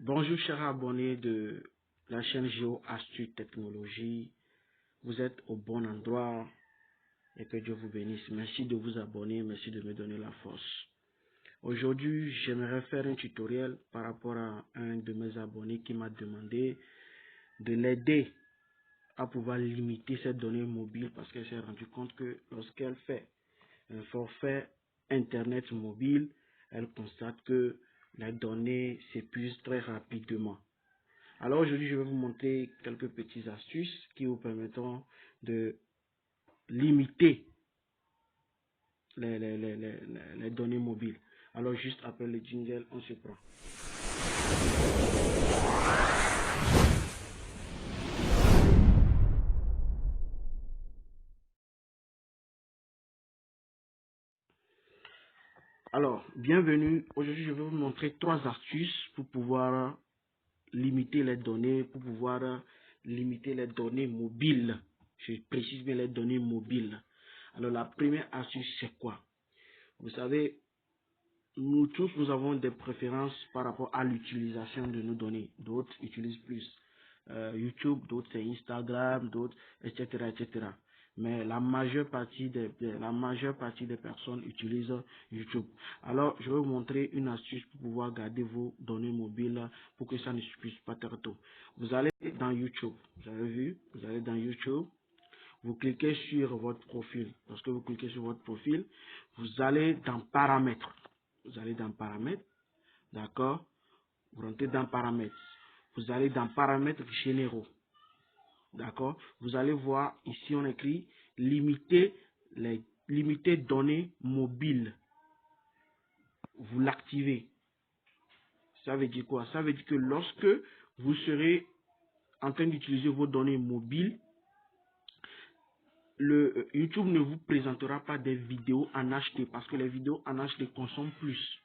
Bonjour chers abonnés de la chaîne Géo Astuces Technologie. Vous êtes au bon endroit et que Dieu vous bénisse. Merci de vous abonner, merci de me donner la force. Aujourd'hui, j'aimerais faire un tutoriel par rapport à un de mes abonnés qui m'a demandé de l'aider à pouvoir limiter ses données mobiles parce qu'elle s'est rendue compte que lorsqu'elle fait un forfait Internet mobile, elle constate que les données s'épuisent très rapidement. Alors aujourd'hui, je vais vous montrer quelques petites astuces qui vous permettront de limiter les données mobiles. Alors juste après le jingle, on se prend. Alors, bienvenue. Aujourd'hui, je vais vous montrer 3 astuces pour pouvoir limiter les données, limiter les données mobiles. Je précise bien les données mobiles. Alors, la première astuce, c'est quoi? Vous savez, nous tous, nous avons des préférences par rapport à l'utilisation de nos données. D'autres utilisent plus YouTube, d'autres c'est Instagram, d'autres, etc., etc. Mais la majeure partie des personnes utilisent YouTube. Alors, je vais vous montrer une astuce pour pouvoir garder vos données mobiles pour que ça ne se puisse pas très tôt. Vous allez dans YouTube. Vous avez vu? Vous allez dans YouTube. Vous cliquez sur votre profil. Lorsque vous cliquez sur votre profil, vous allez dans Paramètres. Vous allez dans Paramètres, d'accord? Vous rentrez dans Paramètres. Vous allez dans Paramètres généraux, d'accord? Vous allez voir ici on écrit limiter données mobiles. Vous l'activez. Ça veut dire quoi? Ça veut dire que lorsque vous serez en train d'utiliser vos données mobiles, YouTube ne vous présentera pas des vidéos en HD parce que les vidéos en HD consomment plus.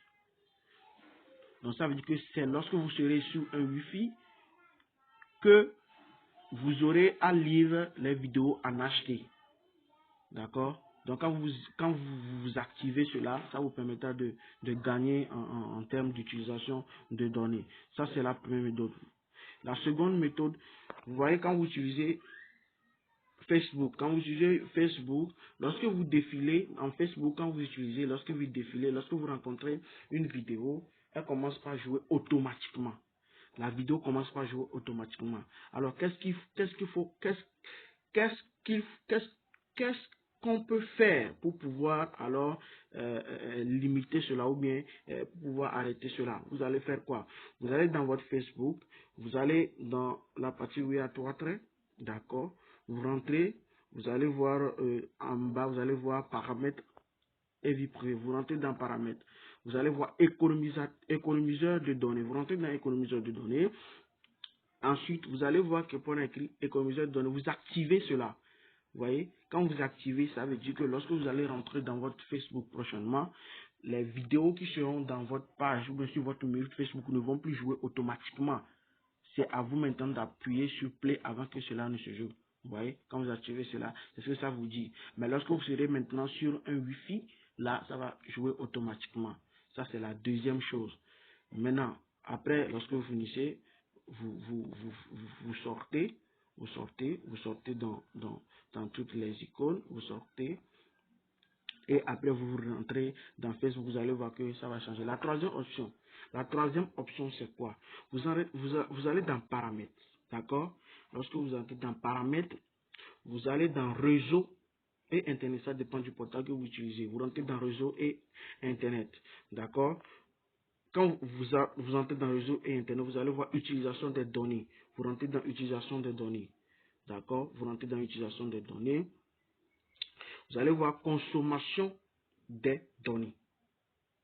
Donc ça veut dire que c'est lorsque vous serez sur un Wi-Fi que vous aurez à lire les vidéos en HD. D'accord? Donc quand vous activez cela, ça vous permettra de gagner en termes d'utilisation de données. Ça c'est la première méthode. La seconde méthode, vous voyez quand vous utilisez Facebook, lorsque vous défilez en Facebook, lorsque vous défilez, lorsque vous rencontrez une vidéo, elle commence par jouer automatiquement. La vidéo commence par jouer automatiquement. Alors, qu'est-ce qu'on peut faire pour pouvoir alors limiter cela ou bien pour pouvoir arrêter cela? Vous allez faire quoi? Vous allez dans votre Facebook, vous allez dans la partie où il y a 3 traits, d'accord? Vous rentrez, vous allez voir en bas, vous allez voir paramètres et vie privée. Vous rentrez dans paramètres. Vous allez voir économiseur de données. Vous rentrez dans économiseur de données. Ensuite, vous allez voir que pour écrit économiseur de données, vous activez cela. Vous voyez, quand vous activez, ça veut dire que lorsque vous allez rentrer dans votre Facebook prochainement, les vidéos qui seront dans votre page ou bien sur votre mur Facebook ne vont plus jouer automatiquement. C'est à vous maintenant d'appuyer sur play avant que cela ne se joue. Vous voyez, quand vous activez cela, c'est ce que ça vous dit. Mais lorsque vous serez maintenant sur un Wi-Fi, là, ça va jouer automatiquement. Ça, c'est la deuxième chose. Maintenant, après, lorsque vous finissez, vous sortez, vous sortez dans toutes les icônes, vous sortez, et après vous rentrez dans Facebook, vous allez voir que ça va changer. La troisième option c'est quoi? Vous allez dans Paramètres, d'accord? Lorsque vous entrez dans Paramètres, vous allez dans Réseau et Internet, ça dépend du portail que vous utilisez. Vous rentrez dans Réseau et Internet, d'accord? Quand vous entrez dans Réseau et Internet, vous allez voir Utilisation des données. Vous rentrez dans Utilisation des données, d'accord? Vous rentrez dans Utilisation des données. Vous allez voir consommation des données.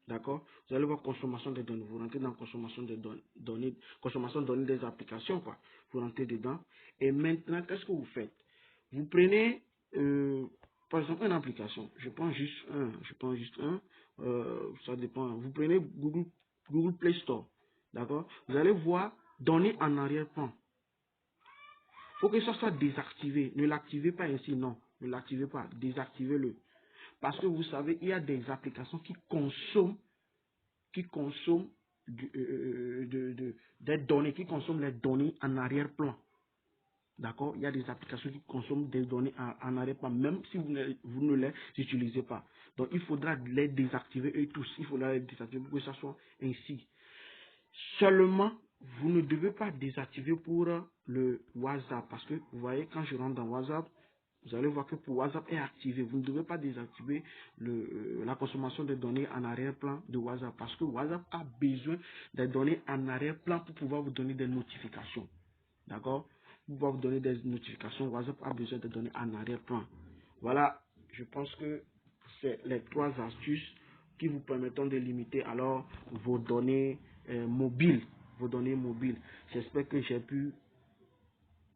D'accord? Vous allez voir consommation des données. Vous rentrez dans consommation des données, consommation de données des applications, quoi. Vous rentrez dedans. Et maintenant, qu'est-ce que vous faites? Vous prenez, par exemple, une application. Je prends juste un. Ça dépend. Vous prenez Google Play Store. D'accord? Vous allez voir données en arrière-plan. Il faut que ça soit désactivé. Ne l'activez pas ainsi, non. Ne l'activez pas. Désactivez-le. Parce que vous savez, il y a des applications qui consomment des données, qui consomment les données en arrière-plan. D'accord? Il y a des applications qui consomment des données en arrière-plan, même si vous ne les utilisez pas. Donc, il faudra les désactiver eux tous. Il faudra les désactiver pour que ça soit ainsi. Seulement, vous ne devez pas désactiver pour le WhatsApp. Parce que, vous voyez, quand je rentre dans WhatsApp, vous allez voir que pour WhatsApp est activé. Vous ne devez pas désactiver la consommation de données en arrière-plan de WhatsApp. Parce que WhatsApp a besoin des données en arrière-plan pour pouvoir vous donner des notifications. D'accord? Pour pouvoir vous donner des notifications, WhatsApp a besoin de données en arrière-plan. Voilà, je pense que c'est les 3 astuces qui vous permettront de limiter alors vos données mobiles. Vos données mobiles. J'espère que j'ai pu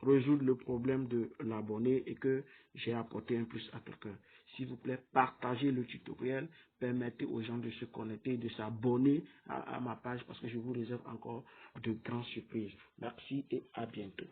résoudre le problème de l'abonné et que j'ai apporté un plus à quelqu'un. S'il vous plaît, partagez le tutoriel, permettez aux gens de se connecter, de s'abonner à ma page parce que je vous réserve encore de grandes surprises. Merci et à bientôt.